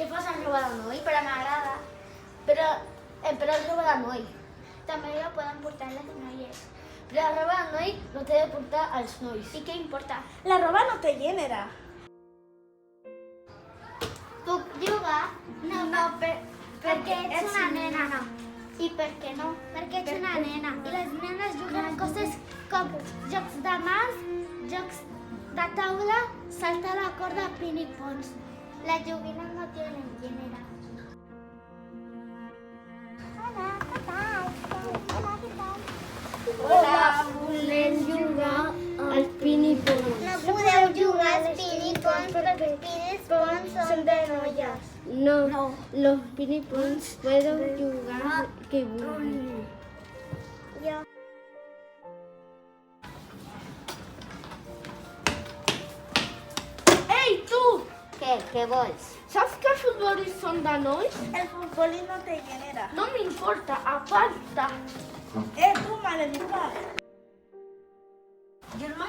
què fas en roba de noi? Però m'agrada. Però és roba de noi. També la poden portar les noies. Però la roba de noi no té de portar els nois. I què importa? La roba no té gènere. Puc jugar? No, perquè ets una nena, no. I per què no? Perquè ets una nena. I les nenes juguen a coses com jocs de mans, jocs de taula, saltar la corda, pinipons. Les joguines no tenen gènere. Hola, què tal? Hola, què tal? Hola, volem jugar al pinipons. No podeu jugar als pinipons perquè els pinipons són de noies. No, los pinipons puedo jugar que vulgui. Jo. Ei, tu! Què vols? Saps que els futbolistes són de nois? El futbolí no té gènere. No m'importa, aparta. Tu, maleducat. Germà,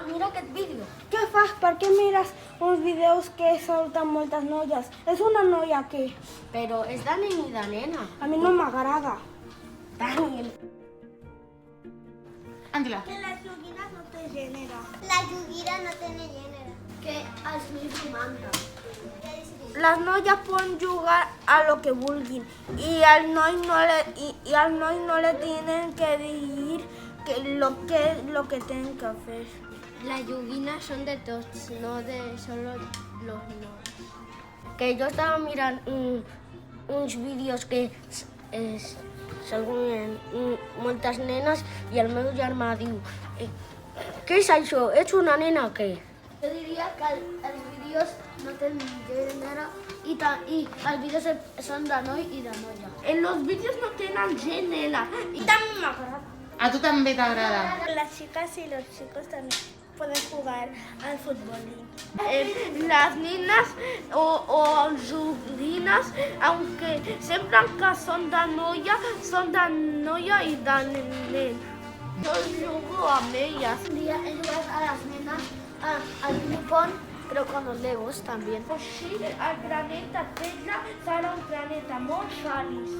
mira aquest vídeo. Què fas? Per què mires uns vídeos que surten moltes noies? És una noia aquí. Però és de nen i de nena. A mi no m'agrada. Daniel. Àngela. Que les joguines no té gènere. La joguina no té gènere. Que els nois ho manquen. Les noies poden jugar a lo que vulguin y al noi no le tienen que decir lo que tienen que hacer. Las joguines són de tots, no de solo los nois. Que jo estava mirant uns vídeos que saluen moltes nenes i el meu germà diu què és això? Ets una nena o què? Jo diria que els vídeos no tenen gènere i els vídeos són de noi i de noia. En los vídeos no tienen género y también me agrada. A tu també t'agrada? Las chicas y los chicos también pueden jugar al fútbol. Las niñas o joguines, aunque siempre que son de noia y de nen. Yo juego a ellas. Un día he jugado a las nenas al ping-pong, pero con los legos también. Així, el planeta Terra serà un planeta molt feliç.